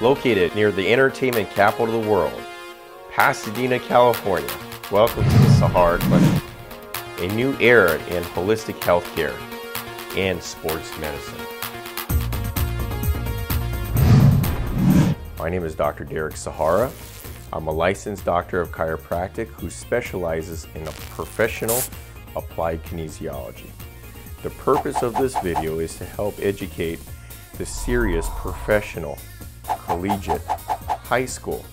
Located near the entertainment capital of the world, Pasadena, California. Welcome to the Sahara Clinic, a new era in holistic healthcare and sports medicine. My name is Dr. Darrick Sahara. I'm a licensed doctor of chiropractic who specializes in a professional applied kinesiology. The purpose of this video is to help educate the serious professional, collegiate, high school,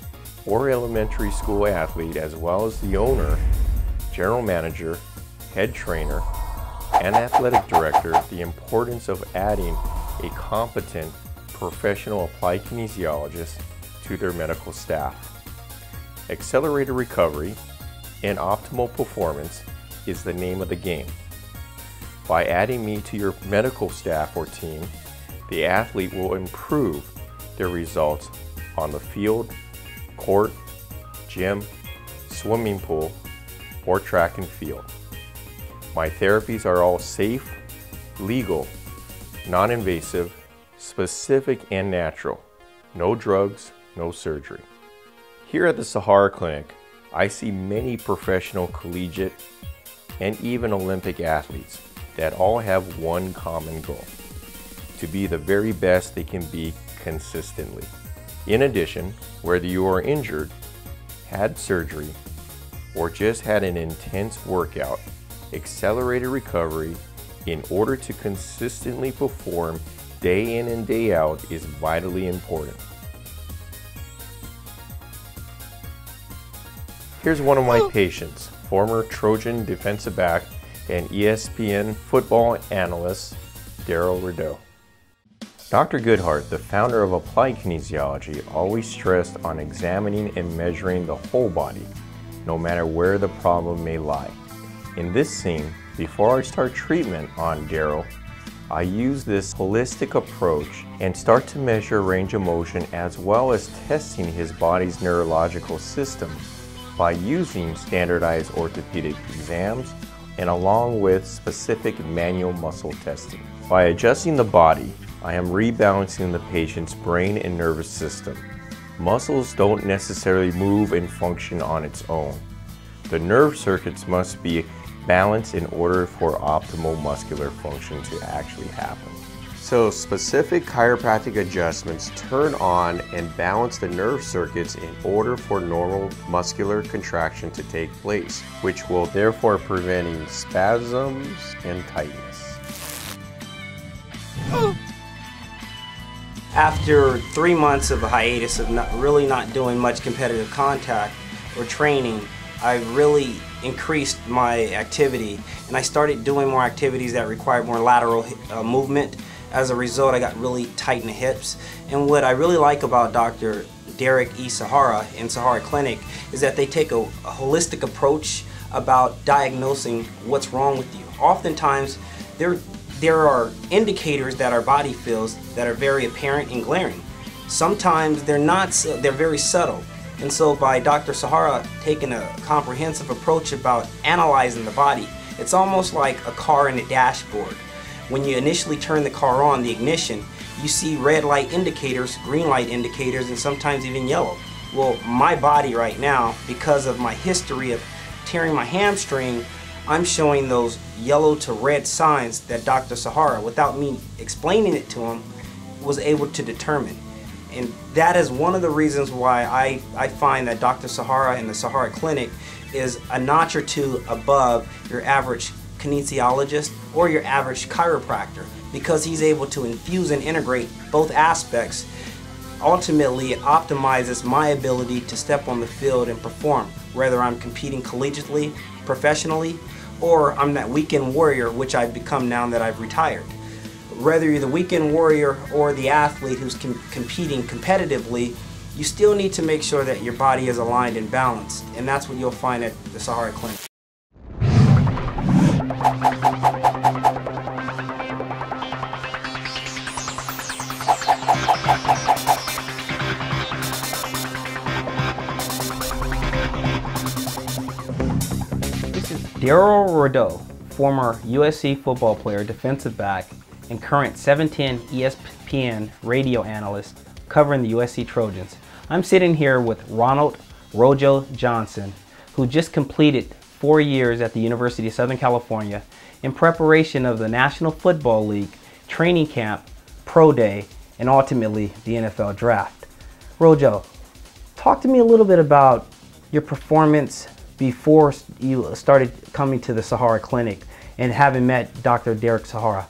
or elementary school athlete, as well as the owner, general manager, head trainer, and athletic director, the importance of adding a competent professional applied kinesiologist to their medical staff. Accelerated recovery and optimal performance is the name of the game. By adding me to your medical staff or team, the athlete will improve their results on the field, court, gym, swimming pool, or track and field. My therapies are all safe, legal, non-invasive, specific, and natural. No drugs, no surgery. Here at the Sahara Clinic, I see many professional, collegiate, and even Olympic athletes that all have one common goal: to be the very best they can be consistently. In addition, whether you are injured, had surgery, or just had an intense workout, accelerated recovery in order to consistently perform day in and day out is vitally important. Here's one of my patients, former Trojan defensive back and ESPN football analyst, Darrell Rideaux. Dr. Goodhart, the founder of Applied Kinesiology, always stressed on examining and measuring the whole body, no matter where the problem may lie. In this scene, before I start treatment on Darrell, I use this holistic approach and start to measure range of motion as well as testing his body's neurological system by using standardized orthopedic exams and along with specific manual muscle testing. By adjusting the body, I am rebalancing the patient's brain and nervous system. Muscles don't necessarily move and function on its own. The nerve circuits must be balanced in order for optimal muscular function to actually happen. So specific chiropractic adjustments turn on and balance the nerve circuits in order for normal muscular contraction to take place, which will therefore preventing spasms and tightness. After 3 months of a hiatus of not doing much competitive contact or training, I really increased my activity, and I started doing more activities that required more lateral movement. As a result, I got really tight in the hips. And what I really like about Dr. Darrick E. Sahara in Sahara Clinic is that they take a holistic approach about diagnosing what's wrong with you. Oftentimes, there are indicators that our body feels that are very apparent and glaring. Sometimes they're not, they're very subtle. And so by Dr. Sahara taking a comprehensive approach about analyzing the body, it's almost like a car in a dashboard. When you initially turn the car on, the ignition, you see red light indicators, green light indicators, and sometimes even yellow. Well, my body right now, because of my history of tearing my hamstring, I'm showing those yellow to red signs that Dr. Sahara, without me explaining it to him, was able to determine. And that is one of the reasons why I find that Dr. Sahara and the Sahara Clinic is a notch or two above your average kinesiologist or your average chiropractor, because he's able to infuse and integrate both aspects. Ultimately, it optimizes my ability to step on the field and perform, whether I'm competing collegiately, professionally, or I'm that weekend warrior, which I've become now that I've retired. Whether you're the weekend warrior or the athlete who's competing competitively, you still need to make sure that your body is aligned and balanced, and that's what you'll find at the Sahara Clinic. This is Darrell Rideaux, former USC football player, defensive back, and current 710 ESPN radio analyst covering the USC Trojans. I'm sitting here with RoJo Johnson, who just completed 4 years at the University of Southern California in preparation of the National Football League, training camp, pro day, and ultimately the NFL draft. RoJo, talk to me a little bit about your performance before you started coming to the Sahara Clinic and having met Dr. Darrick Sahara.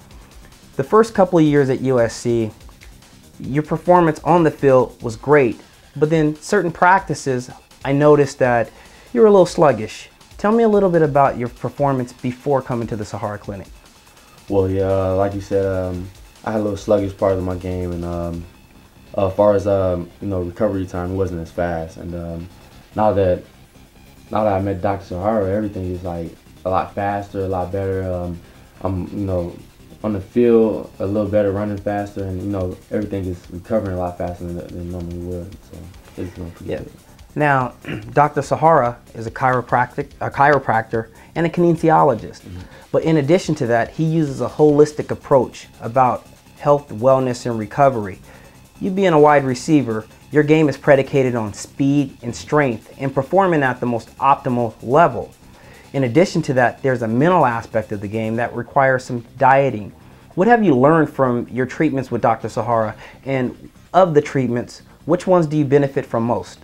The first couple of years at USC, your performance on the field was great, but then certain practices, I noticed that you were a little sluggish. Tell me a little bit about your performance before coming to the Sahara Clinic. Well, yeah, like you said, I had a little sluggish part of my game, and as far as recovery time, it wasn't as fast. And now that I met Dr. Sahara, everything is like a lot faster, a lot better. I'm on the field a little better, running faster, and everything is recovering a lot faster than normally would. So it's going pretty good. Now, Dr. Sahara is a chiropractor and a kinesiologist. But in addition to that, he uses a holistic approach about health, wellness, and recovery. You being a wide receiver, your game is predicated on speed and strength and performing at the most optimal level. In addition to that, there's a mental aspect of the game that requires some dieting. What have you learned from your treatments with Dr. Sahara, and of the treatments, which ones do you benefit from most?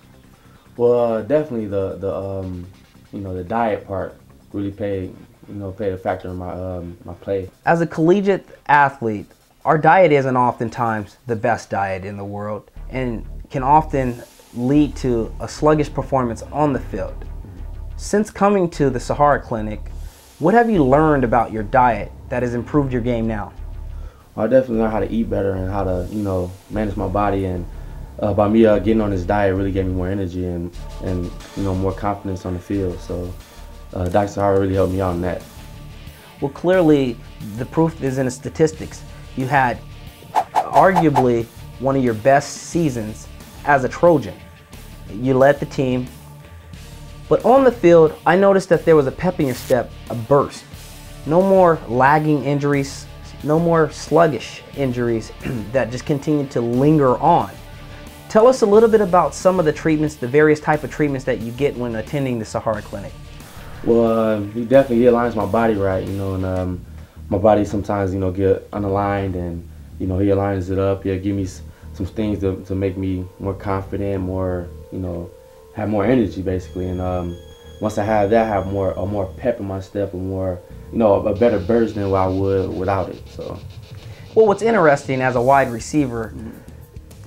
Well, definitely the diet part really played a factor in my play. As a collegiate athlete, our diet isn't oftentimes the best diet in the world and can often lead to a sluggish performance on the field. Since coming to the Sahara Clinic, what have you learned about your diet that has improved your game now? Well, I definitely learned how to eat better and how to manage my body, and by me getting on this diet really gave me more energy and more confidence on the field. So Dr. Sahara really helped me out in that. Well, clearly the proof is in the statistics. You had arguably one of your best seasons as a Trojan. You led the team, but on the field, I noticed that there was a pep in your step, a burst. No more lagging injuries, no more sluggish injuries that just continued to linger on. Tell us a little bit about some of the treatments, the various type of treatments that you get when attending the Sahara Clinic. Well, he definitely aligns my body right, and my body sometimes, get unaligned, and, he aligns it up. He'll give me some things to make me more confident, more, have more energy, basically. And once I have that, I have more pep in my step, and more, a better burst than what I would without it. So. Well, what's interesting as a wide receiver,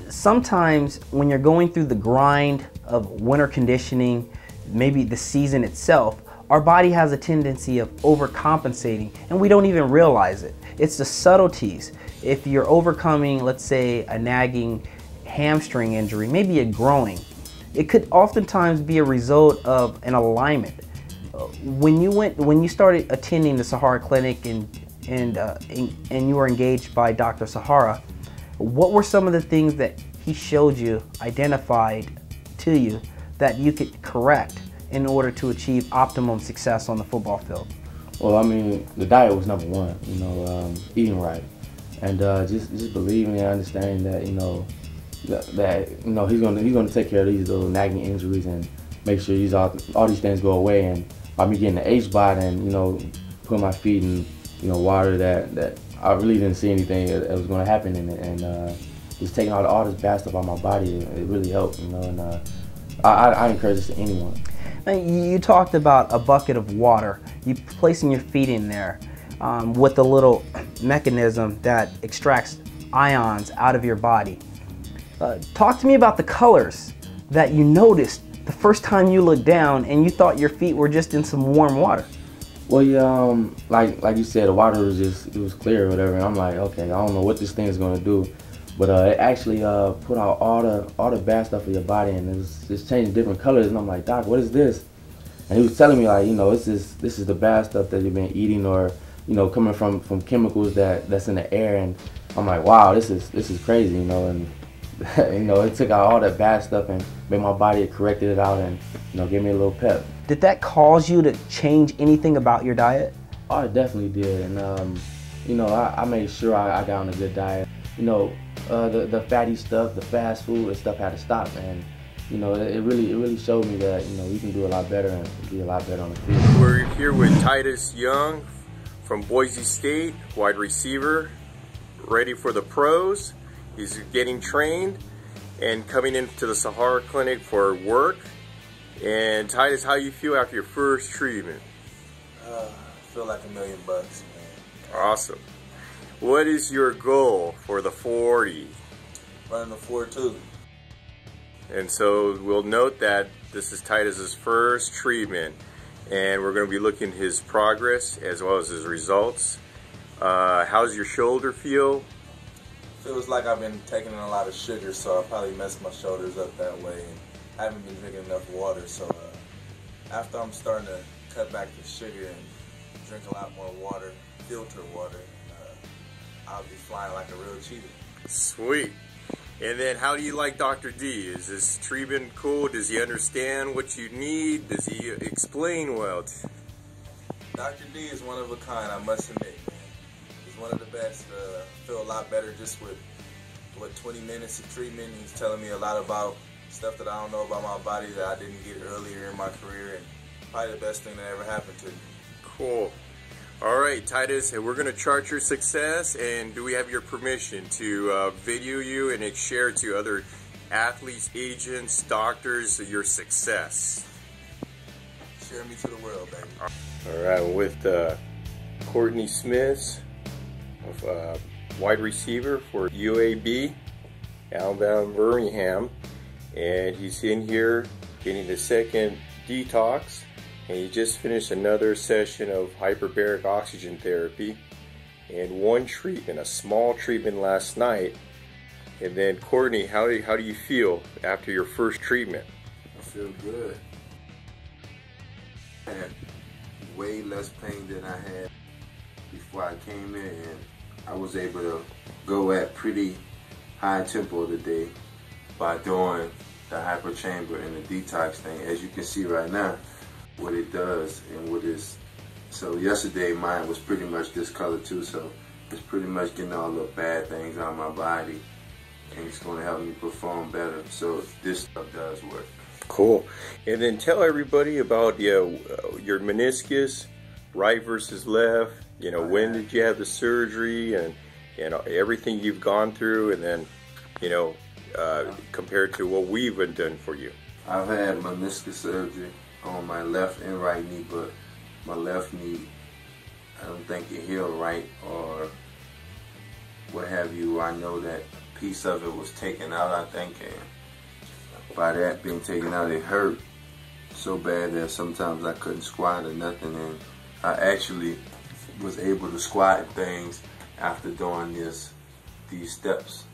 sometimes when you're going through the grind of winter conditioning, maybe the season itself, our body has a tendency of overcompensating, and we don't even realize it. It's the subtleties. If you're overcoming, let's say, a nagging hamstring injury, maybe a growing, it could oftentimes be a result of an alignment. When you started attending the Sahara Clinic and you were engaged by Dr. Sahara, what were some of the things that he showed you, identified to you, that you could correct in order to achieve optimum success on the football field? Well, I mean, the diet was number one, eating right. And just believing and understanding that, he's gonna take care of these little nagging injuries and make sure all these things go away. And by me getting the H-spot and, putting my feet in, water that I really didn't see anything that was gonna happen in it. And just taking all this bad stuff out of my body, it really helped, and I encourage this to anyone. You talked about a bucket of water, you placing your feet in there with a little mechanism that extracts ions out of your body. Talk to me about the colors that you noticed the first time you looked down and you thought your feet were just in some warm water. Well, yeah, like you said, the water was it was clear or whatever, and I'm like, okay, I don't know what this thing is gonna do, but it actually put out all the bad stuff in your body, and it was just changing different colors, and I'm like, Doc, what is this? And he was telling me, like, this is the bad stuff that you've been eating, or coming from chemicals that's in the air, and I'm like, wow, this is crazy, and it took out all that bad stuff and made my body, it corrected it out, and gave me a little pep. Did that cause you to change anything about your diet? Oh, it definitely did, and I made sure I got on a good diet. the fatty stuff, the fast food and stuff had to stop, and you know, it really showed me that, you know, we can do a lot better and be a lot better on the field. We're here with Titus Young from Boise State, wide receiver, ready for the pros. He's getting trained and coming into the Sahara Clinic for work. And Titus, how you feel after your first treatment? I feel like $1 million bucks, man. Awesome. What is your goal for the 40? Running the 4.2. And so we'll note that this is Titus's first treatment, and we're going to be looking at his progress as well as his results. How's your shoulder feel? Feels like I've been taking in a lot of sugar, so I probably messed my shoulders up that way. And I haven't been drinking enough water, so after I'm starting to cut back the sugar and drink a lot more water, filter water, I'll be flying like a real cheetah. Sweet. And then how do you like Dr. D? Is this treatment cool? Does he understand what you need? Does he explain well? Dr. D is one of a kind, I must admit, man. He's one of the best. Feel a lot better just with, 20 minutes of treatment. He's telling me a lot about stuff that I don't know about my body that I didn't get earlier in my career, and probably the best thing that ever happened to me. Cool. All right, Titus, we're going to chart your success, and do we have your permission to video you and share to other athletes, agents, doctors your success? Share me to the world, baby. All right, with Courtney Smith, wide receiver for UAB, Alabama, Birmingham, and he's in here getting the second detox. And he just finished another session of hyperbaric oxygen therapy and one treatment, a small treatment last night. And then Courtney, how do you feel after your first treatment? I feel good. I had way less pain than I had before I came in, and I was able to go at pretty high tempo today by doing the hyperchamber and the detox thing. As you can see right now, what it does and what is. So yesterday mine was pretty much this color too, so it's pretty much getting all the bad things out of my body, and it's going to help me perform better. So this stuff does work. Cool. And then tell everybody about your meniscus, right versus left. You know, when did you have the surgery, and everything you've gone through, and then, you know, compared to what we've been done for you. I've had meniscus surgery on my left and right knee, but my left knee, I don't think it healed right or what have you. I know that a piece of it was taken out, I think, and by that being taken out, it hurt so bad that sometimes I couldn't squat or nothing, and I actually was able to squat things after doing these steps,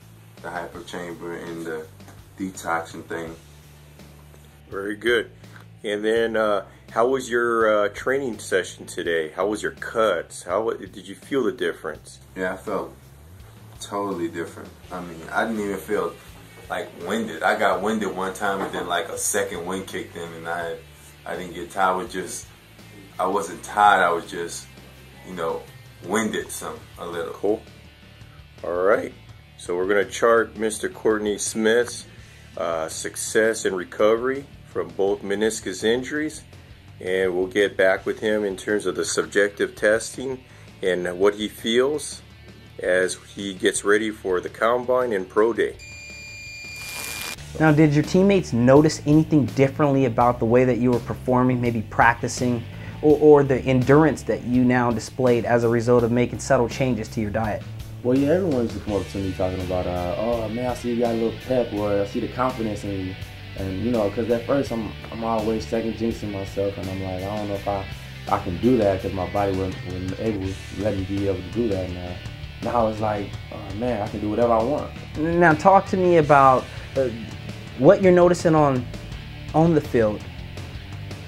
the hyperchamber and the detoxing thing. Very good. And then, how was your training session today? How was your cuts? How did you feel the difference? Yeah, I felt totally different. I mean, I didn't even feel like winded. I got winded one time, and then like a second wind kicked in, and I didn't get tired. I wasn't tired. I was just, you know, winded a little. Cool. All right. So we're going to chart Mr. Courtney Smith's success and recovery from both meniscus injuries, and we'll get back with him in terms of the subjective testing and what he feels as he gets ready for the combine and pro day. Now, did your teammates notice anything differently about the way that you were performing, maybe practicing, or the endurance that you now displayed as a result of making subtle changes to your diet? Well, yeah, everyone used to come up to me talking about, oh man, I see you got a little pep, or I see the confidence in you. And you know, because at first I'm always second jinxing myself, and I'm like, I don't know if I can do that, because my body wasn't able to let me be able to do that. And now it's like, oh man, I can do whatever I want. Now talk to me about what you're noticing on the field,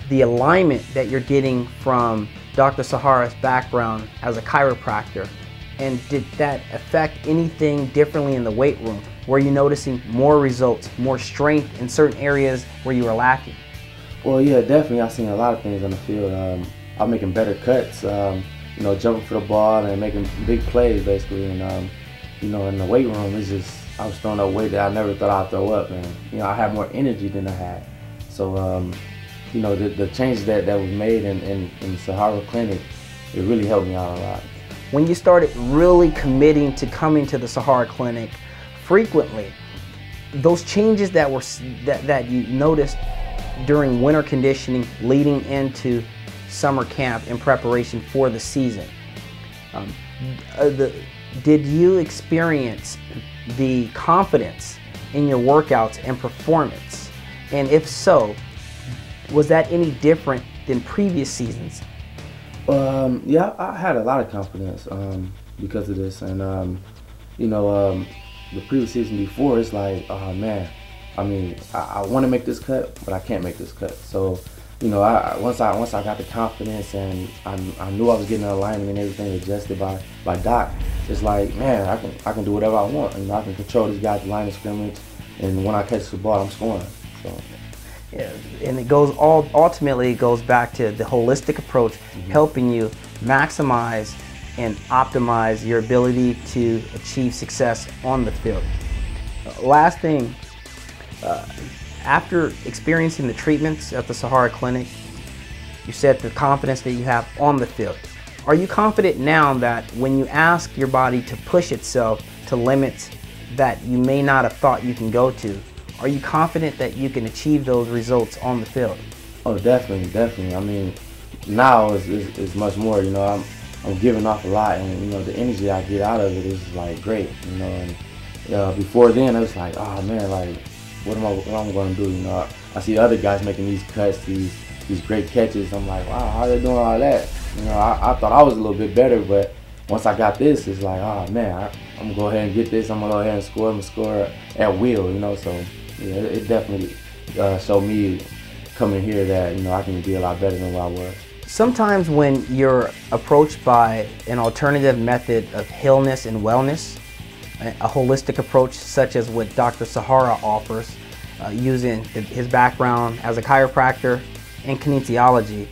the alignment that you're getting from Dr. Sahara's background as a chiropractor, and did that affect anything differently in the weight room? Were you noticing more results, more strength in certain areas where you were lacking? Well, yeah, definitely. I've seen a lot of things on the field. I'm making better cuts, you know, jumping for the ball and making big plays, basically. And, you know, in the weight room, it's just, I was throwing up weight that I never thought I'd throw up, and you know, I had more energy than I had. So, you know, the changes that was made in Sahara Clinic, it really helped me out a lot. When you started really committing to coming to the Sahara Clinic frequently, those changes that you noticed during winter conditioning leading into summer camp in preparation for the season, did you experience the confidence in your workouts and performance? And if so, was that any different than previous seasons? Yeah, I had a lot of confidence because of this, and you know, the previous season before, it's like, oh man, I mean, I want to make this cut, but I can't make this cut. So, you know, once I got the confidence and I knew I was getting an alignment and everything adjusted by Doc, it's like, man, I can do whatever I want. You know, I can control this guy's line of scrimmage, and when I catch the ball, I'm scoring. So. Yeah, and ultimately it goes back to the holistic approach, helping you maximize and optimize your ability to achieve success on the field. Last thing, after experiencing the treatments at the Sahara Clinic, you said the confidence that you have on the field. Are you confident now that when you ask your body to push itself to limits that you may not have thought you can go to, are you confident that you can achieve those results on the field? Oh, definitely, definitely. I mean, now is much more. You know, I'm giving off a lot, and you know, the energy I get out of it is like great. You know, and before then, I was like, oh man, like what am I going to do? You know, I see other guys making these cuts, these great catches. I'm like, wow, how they doing all that? You know, I thought I was a little bit better, but once I got this, it's like, oh man, I'm gonna go ahead and get this. I'm gonna go ahead and score. I'm gonna score at will. You know, so. Yeah, it definitely showed me coming here that, you know, I can be a lot better than what I was. Sometimes when you're approached by an alternative method of illness and wellness, a holistic approach such as what Dr. Sahara offers, using his background as a chiropractor and kinesiology,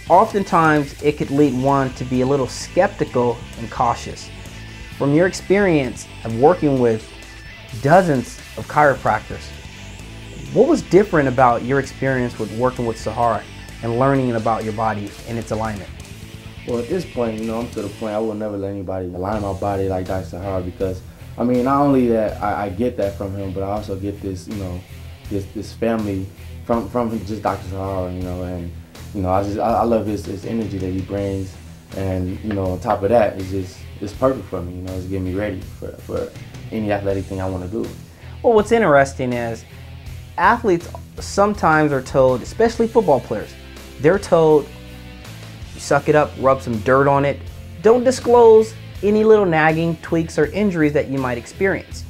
oftentimes it could lead one to be a little skeptical and cautious. From your experience of working with dozens of chiropractors, what was different about your experience with working with Sahara and learning about your body and its alignment? Well, at this point, you know, I'm to the point I will never let anybody align my body like Dr. Sahara, because I mean, not only that I get that from him, but I also get this, you know, this family from just Dr. Sahara, you know, and you know, I love his energy that he brings, and you know, on top of that, it's perfect for me. You know, it's getting me ready for any athletic thing I want to do. Well, what's interesting is athletes sometimes are told, especially football players, they're told, you suck it up, rub some dirt on it, don't disclose any little nagging tweaks or injuries that you might experience.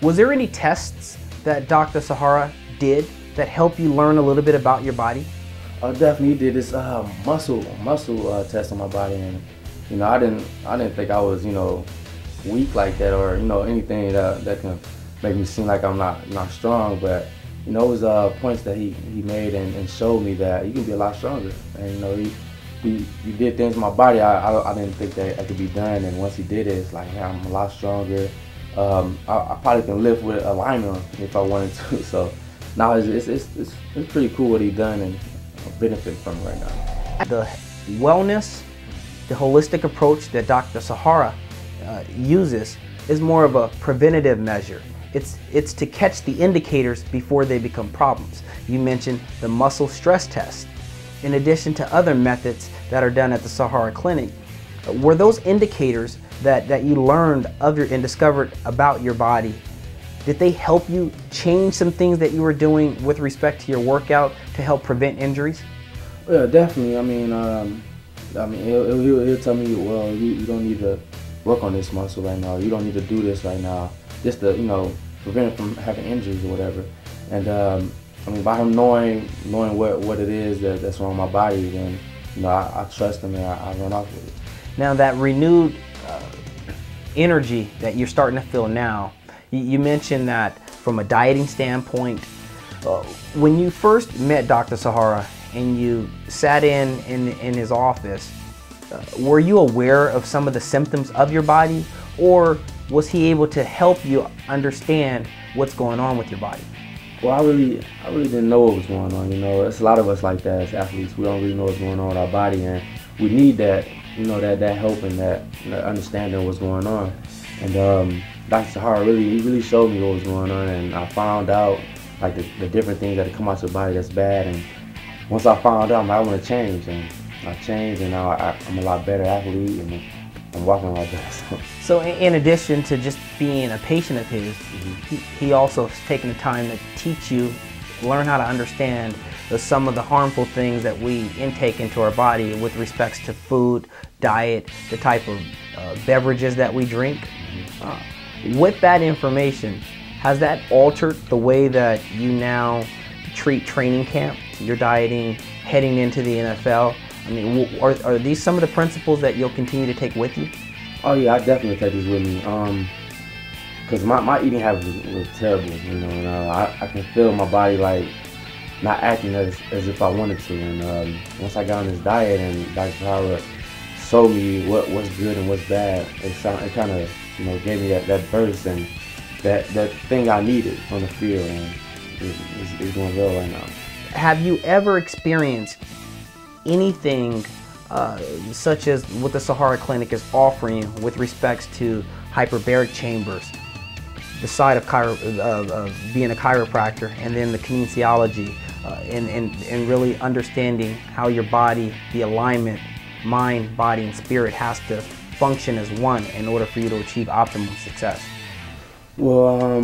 Was there any tests that Dr. Sahara did that helped you learn a little bit about your body? I definitely did this muscle test on my body, and you know, I didn't think I was, you know, weak like that, or you know, anything that can make me seem like I'm not strong. But you know, it was points that he made and showed me that you can be a lot stronger. And you know, he did things in my body I didn't think that could be done, and once he did it, it's like, yeah, I'm a lot stronger. I probably can lift with a lineman if I wanted to. So now it's pretty cool what he done, and I benefit from it right now. The wellness, the holistic approach that Dr. Sahara uses is more of a preventative measure. It's to catch the indicators before they become problems. You mentioned the muscle stress test. In addition to other methods that are done at the Sahara Clinic, were those indicators that you learned of and discovered about your body, did they help you change some things that you were doing with respect to your workout to help prevent injuries? Yeah, definitely. I mean, he'll tell me, well, you don't need to work on this muscle right now. You don't need to do this right now, just to, you know, prevent it from having injuries or whatever. And I mean, by him knowing what it is that's wrong with my body, then you know, I trust him and I run off with it. Now that renewed energy that you're starting to feel now, you mentioned that from a dieting standpoint, when you first met Dr. Sahara and you sat in his office, were you aware of some of the symptoms of your body, or was he able to help you understand what's going on with your body? Well, I really didn't know what was going on. You know, it's a lot of us like that as athletes. We don't really know what's going on with our body, and we need that, you know, that help and that understanding of what's going on. And Dr. Sahara really showed me what was going on, and I found out like the different things that come out your body that's bad. And once I found out, I want to change, and I changed, and now I'm a lot better athlete, and I'm walking like that. So in addition to just being a patient of his, he also has taken the time to teach you, learn how to understand some of the harmful things that we intake into our body with respects to food, diet, the type of beverages that we drink. With that information, has that altered the way that you now treat training camp, your dieting, heading into the NFL? I mean, are these some of the principles that you'll continue to take with you? Oh yeah, I definitely take these with me. Cause my eating habits was terrible, you know, and I can feel my body like not acting as if I wanted to. And once I got on this diet and Dr. Sahara showed me what's good and what's bad, it kind of, you know, gave me that burst and that thing I needed on the field, and it's going well right now. Have you ever experienced anything such as what the Sahara Clinic is offering you with respects to hyperbaric chambers, the side of being a chiropractor, and then the kinesiology, and really understanding how your body, the alignment, mind, body, and spirit has to function as one in order for you to achieve optimal success? Well,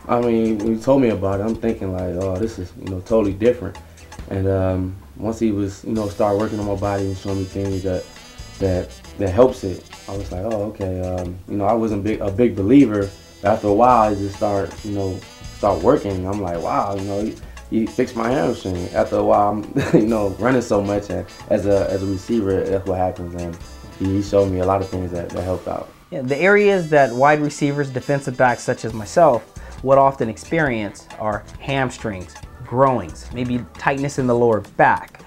I mean, when you told me about it, I'm thinking like, oh, this is, you know, totally different. And once he was, you know, start working on my body and showing me things that helps it, I was like, oh, okay. You know, I wasn't a big believer. After a while, I just start working. I'm like, wow, you know, he fixed my hamstring. After a while, I'm, you know, running so much, and as a receiver, that's what happens. And he showed me a lot of things that helped out. Yeah, the areas that wide receivers, defensive backs such as myself would often experience are hamstrings, groins, maybe tightness in the lower back.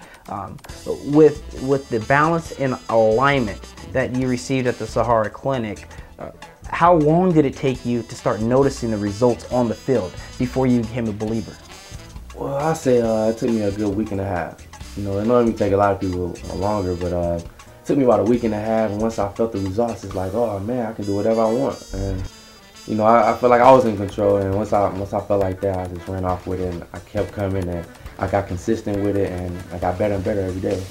With the balance and alignment that you received at the Sahara Clinic, how long did it take you to start noticing the results on the field before you became a believer? Well, I say it took me a good week and a half. You know, it normally take a lot of people longer, but it took me about a week and a half, and once I felt the results, it's like, oh man, I can do whatever I want. And you know, I felt like I was in control, and once I felt like that, I just ran off with it, and I kept coming, and I got consistent with it, and I got better and better every day.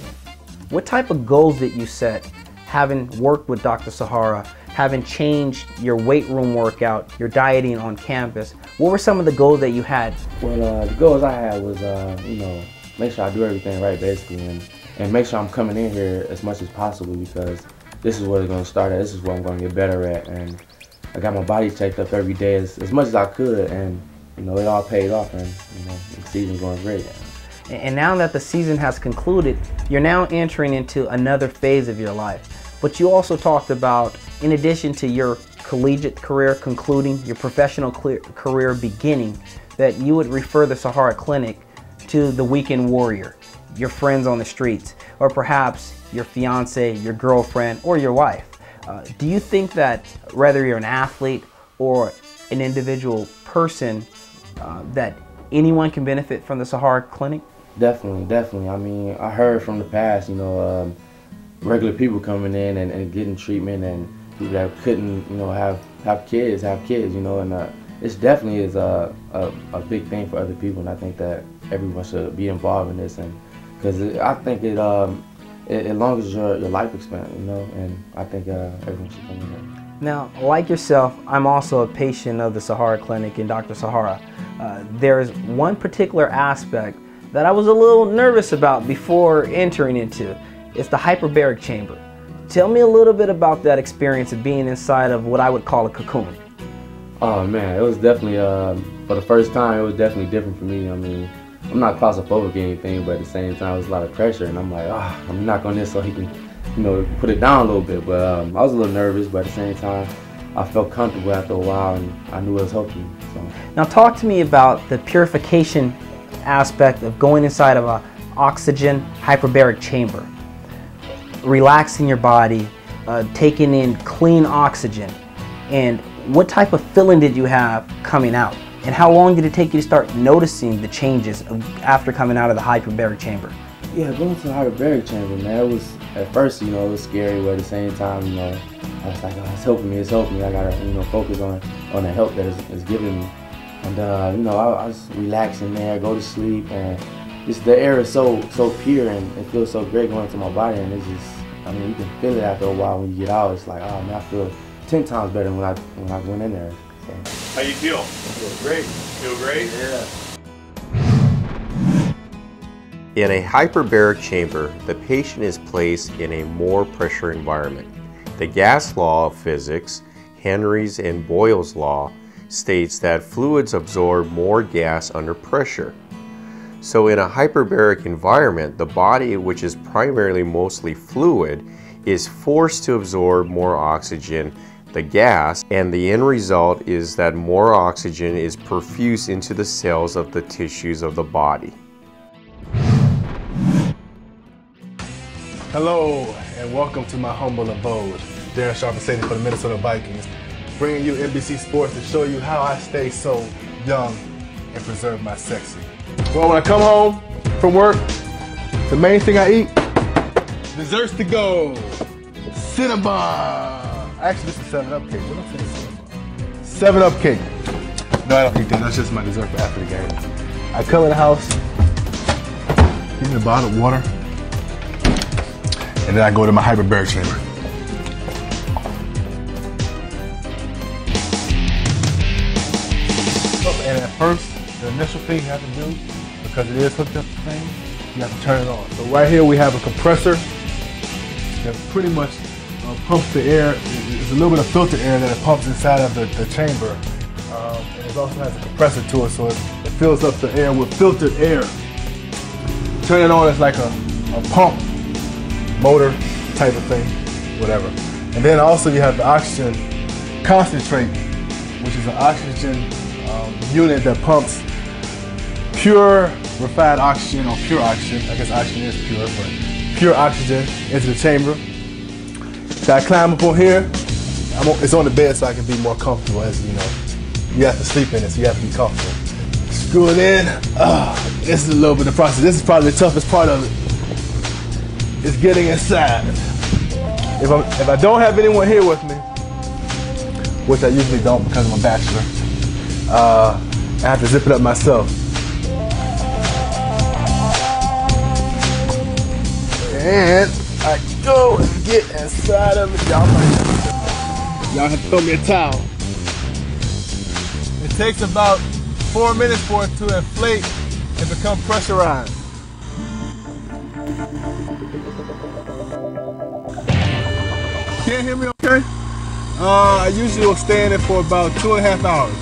What type of goals did you set, having worked with Dr. Sahara, having changed your weight room workout, your dieting on campus? What were some of the goals that you had? Well, the goals I had was, you know, make sure I do everything right, basically, and make sure I'm coming in here as much as possible, because this is where it's going to start at. This is what I'm going to get better at, and I got my body checked up every day as much as I could, and you know, it all paid off, and you know, the season's going great. And now that the season has concluded, you're now entering into another phase of your life. But you also talked about, in addition to your collegiate career concluding, your professional career beginning, that you would refer the Sahara Clinic to the weekend warrior, your friends on the streets, or perhaps your fiance, your girlfriend, or your wife. Do you think that whether you're an athlete or an individual person, that anyone can benefit from the Sahara Clinic? Definitely. I mean, I heard from the past, you know, regular people coming in and getting treatment, and people that couldn't, you know, have kids, you know, and it definitely is a big thing for other people, and I think that everyone should be involved in this, and because I think it elongates your life span, you know, and I think everyone should come in there. Now, like yourself, I'm also a patient of the Sahara Clinic and Dr. Sahara. There's one particular aspect that I was a little nervous about before entering into. It's the hyperbaric chamber. Tell me a little bit about that experience of being inside of what I would call a cocoon. Oh man, it was definitely, for the first time, it was definitely different for me. I mean, I'm not claustrophobic or anything, but at the same time, it was a lot of pressure, and I'm like, I'm knock on this so he can, you know, put it down a little bit. But I was a little nervous, but at the same time, I felt comfortable after a while, and I knew it was helping me. So. Now talk to me about the purification aspect of going inside of an oxygen hyperbaric chamber, relaxing your body, taking in clean oxygen, and what type of feeling did you have coming out? And how long did it take you to start noticing the changes after coming out of the hyperbaric chamber? Yeah, going to the hyperbaric chamber, man, it was, at first, you know, it was scary, but at the same time, you know, I was like, oh, it's helping me, I gotta, you know, focus on the help that it's giving me. And, you know, I was relaxing there, go to sleep, and just the air is so pure, and it feels so great going into my body, and it's just, I mean, you can feel it after a while when you get out. It's like, oh man, I feel 10 times better than when I went in there. So. How you feel? I feel great. Feel great? Yeah. In a hyperbaric chamber, the patient is placed in a more pressure environment. The gas law of physics, Henry's and Boyle's law, states that fluids absorb more gas under pressure. So in a hyperbaric environment, the body, which is primarily mostly fluid, is forced to absorb more oxygen, the gas, and the end result is that more oxygen is perfused into the cells of the tissues of the body. Hello, and welcome to my humble abode. Darren Sharper safety for the Minnesota Vikings, bringing you NBC Sports to show you how I stay so young and preserve my sexy. Well, when I come home from work, the main thing I eat, desserts to go, Cinnabon. Actually, this is 7-Up cake. What am I saying? 7-Up cake. No, I don't eat that. That's just my dessert for after the game. I come in the house, give me a bottle of water, and then I go to my hyperbaric chamber. And at first, the initial thing you have to do, because it is hooked up to the thing, you have to turn it on. So right here we have a compressor that pretty much pumps the air. There's a little bit of filtered air that it pumps inside of the chamber. And it also has a compressor to it, so it fills up the air with filtered air. Turn it on, it's like a pump motor type of thing, whatever. And then also you have the oxygen concentrate, which is an oxygen unit that pumps pure refined oxygen, or pure oxygen, I guess oxygen is pure, but pure oxygen into the chamber. So I climb up on here. It's on the bed so I can be more comfortable, as you know. You have to sleep in it, so you have to be comfortable. Screw it in. This is a little bit of the process. This is probably the toughest part of it. It's getting inside. If I don't have anyone here with me, which I usually don't because I'm a bachelor, I have to zip it up myself. And I go and get inside of it. Y'all have to throw me a towel. It takes about 4 minutes for it to inflate and become pressurized. Can you hear me okay? I usually will stay in it for about 2.5 hours.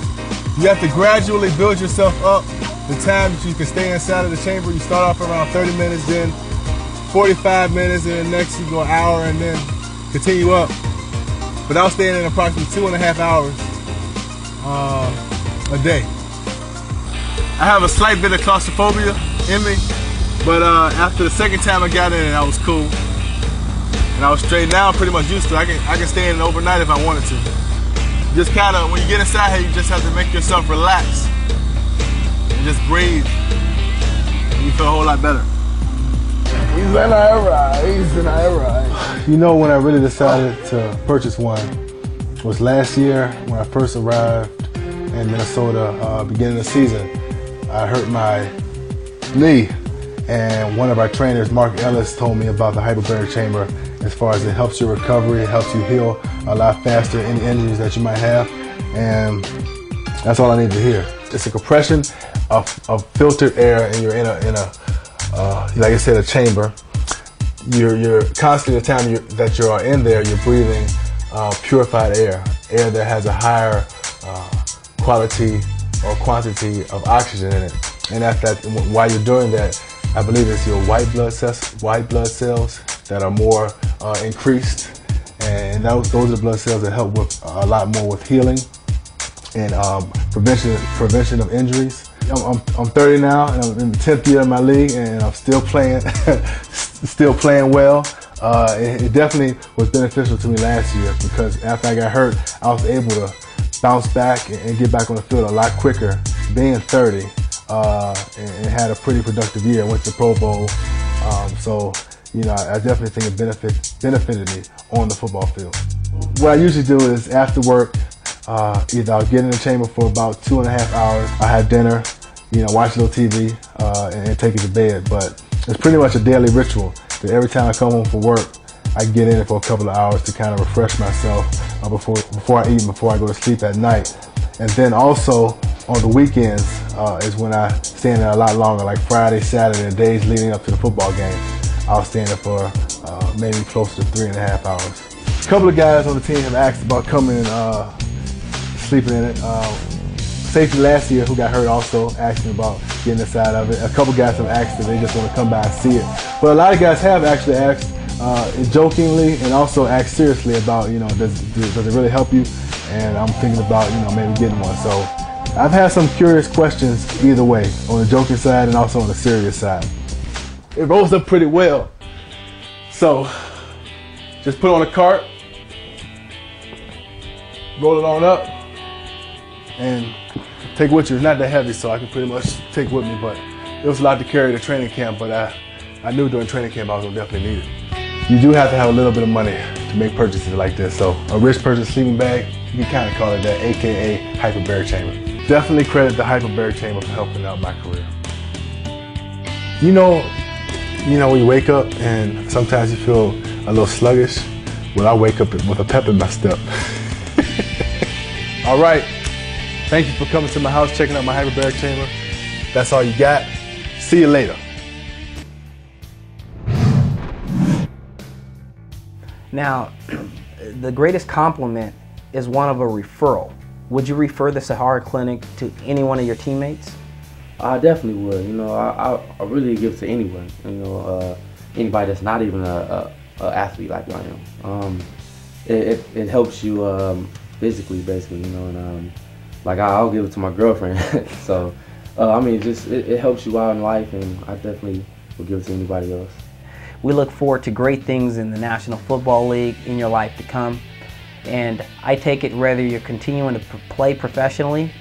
You have to gradually build yourself up the time that you can stay inside of the chamber. You start off around 30 minutes, then 45 minutes, and then next you go an hour, and then continue up. But I'll stay in approximately 2.5 hours a day. I have a slight bit of claustrophobia in me, but after the second time I got in it, I was cool. And I was straight. Now I'm pretty much used to it. I can stay in it overnight if I wanted to. Just kind of, when you get inside here, you just have to make yourself relax and just breathe. And you feel a whole lot better. He's in alright. You know, when I really decided to purchase one was last year when I first arrived in Minnesota, beginning of the season. I hurt my knee, and one of our trainers, Mark Ellis, told me about the hyperbaric chamber as far as it helps your recovery, it helps you heal a lot faster any injuries that you might have, and that's all I need to hear. It's a compression of filtered air, and you're in a like I said, a chamber. You're constantly, the time that you are in there, you're breathing purified air that has a higher quality or quantity of oxygen in it. And while you're doing that, I believe it's your white blood cells that are more increased, and those are the blood cells that help with a lot more with healing and prevention of injuries. I'm 30 now, and I'm in the 10th year of my league, and I'm still playing, well. It definitely was beneficial to me last year because after I got hurt, I was able to bounce back and get back on the field a lot quicker, being 30, and had a pretty productive year. Went to Pro Bowl, so you know, I definitely think it benefited me on the football field. What I usually do is after work, either I'll get in the chamber for about 2.5 hours. I have dinner, you know, watch a little TV, and take it to bed. But it's pretty much a daily ritual that every time I come home from work, I get in it for a couple of hours to kind of refresh myself before I eat and before I go to sleep at night. And then also on the weekends is when I stay in there a lot longer, like Friday, Saturday, the days leading up to the football game. I'll stay in there for maybe close to 3.5 hours. A couple of guys on the team have asked about coming and sleeping in it. Safety last year, who got hurt, also asking about getting inside of it. A couple guys have asked if they just want to come by and see it. But a lot of guys have actually asked jokingly and also asked seriously about, you know, does it really help you? And I'm thinking about, you know, maybe getting one. So I've had some curious questions either way, on the joking side and also on the serious side. It rolls up pretty well. So just put it on a cart, roll it on up, and take it with you. It's not that heavy, so I can pretty much take it with me, but it was a lot to carry to training camp, but I knew during training camp I was gonna definitely need it. You do have to have a little bit of money to make purchases like this. So a rich person sleeping bag, you can kind of call it that, AKA hyperbaric chamber. Definitely credit the hyperbaric chamber for helping out my career. You know when you wake up and sometimes you feel a little sluggish? Well, I wake up with a pep in my step. All right, thank you for coming to my house, checking out my hyperbaric chamber. That's all you got. See you later. Now, the greatest compliment is one of a referral. Would you refer the Sahara Clinic to any one of your teammates? I definitely would. You know, I really give it to anyone. You know, anybody that's not even a athlete like I am. It helps you physically, basically. You know, and like I'll give it to my girlfriend. So, I mean, it helps you out in life, and I definitely would give it to anybody else. We look forward to great things in the National Football League in your life to come. And I take it whether you're continuing to play professionally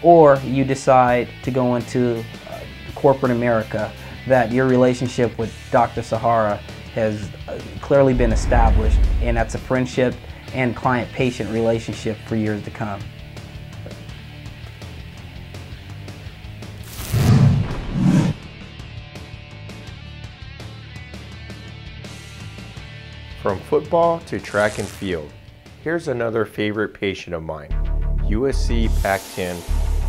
or you decide to go into corporate America, that your relationship with Dr. Sahara has clearly been established, and that's a friendship and client-patient relationship for years to come. From football to track and field, here's another favorite patient of mine, USC Pac-10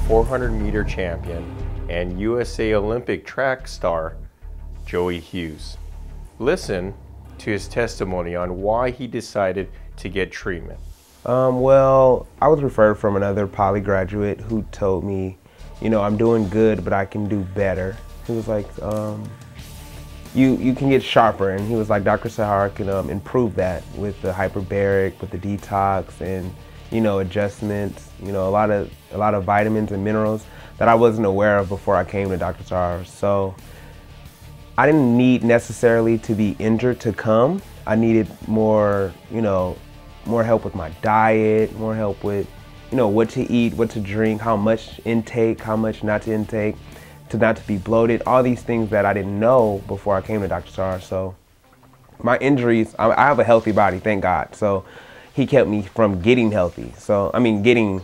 400-meter champion and USA Olympic track star, Joey Hughes. Listen to his testimony on why he decided to get treatment. Well, I was referred from another poly graduate who told me, you know, I'm doing good, but I can do better. He was like, you can get sharper, and he was like, Dr. Sahara can improve that with the hyperbaric, with the detox, and you know, adjustments, you know, a lot of vitamins and minerals that I wasn't aware of before I came to Dr. Sahara. So I didn't need necessarily to be injured to come. I needed more, you know, more help with my diet, more help with, you know, what to eat, what to drink, how much intake, how much not to intake, to not to be bloated, all these things that I didn't know before I came to Dr. Sahara. So my injuries, I have a healthy body, thank God. So he kept me from getting healthy. So, I mean, getting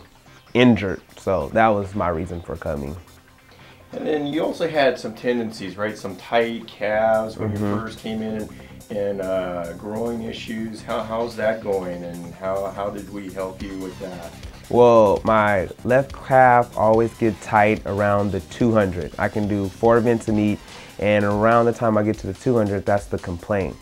injured. So that was my reason for coming. And then you also had some tendencies, right? Some tight calves when you first came in, and growing issues. How's that going, and how did we help you with that? Well, my left calf always gets tight around the 200. I can do 4 events a meet, and around the time I get to the 200, that's the complaint.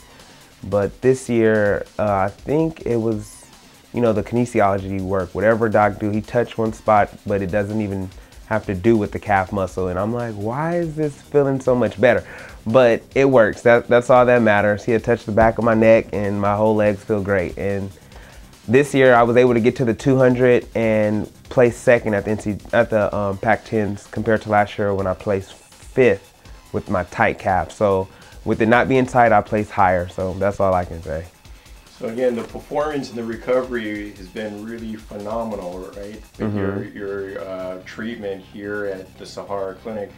But this year, I think it was, you know, the kinesiology work. Whatever doc do, he touched one spot, but it doesn't even have to do with the calf muscle. And I'm like, why is this feeling so much better? But it works. That's all that matters. He had touched the back of my neck, and my whole legs feel great. And this year, I was able to get to the 200 and place second at the Pac-10s compared to last year when I placed 5th with my tight calf. So with it not being tight, I placed higher. So that's all I can say. So again, the performance and the recovery has been really phenomenal, right? With your treatment here at the Sahara Clinic.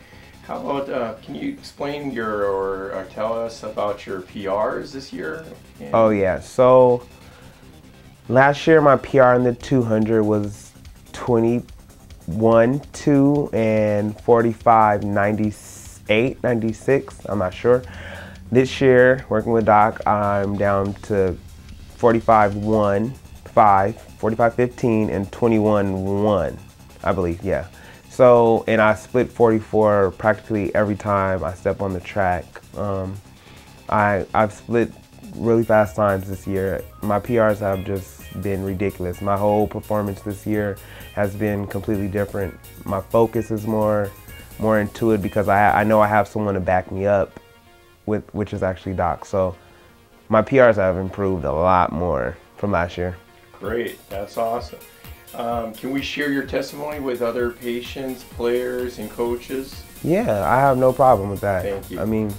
How about, can you explain or tell us about your PRs this year? Oh yeah, so last year my PR in the 200 was 21.2 and 45.98, 96, I'm not sure. This year, working with Doc, I'm down to 45.1, 45.15, and 21.1, I believe, yeah. So, and I split 44 practically every time I step on the track. I've split really fast times this year. My PRs have just been ridiculous. My whole performance this year has been completely different. My focus is more into it because I know I have someone to back me up with, which is actually Doc. So my PRs have improved a lot more from last year. Great, that's awesome. Can we share your testimony with other patients, players, and coaches? Yeah, I have no problem with that. Thank you. I mean,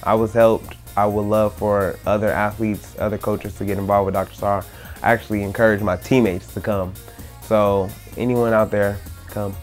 I was helped. I would love for other athletes, other coaches to get involved with Dr. Sahara. I actually encourage my teammates to come. So anyone out there, come.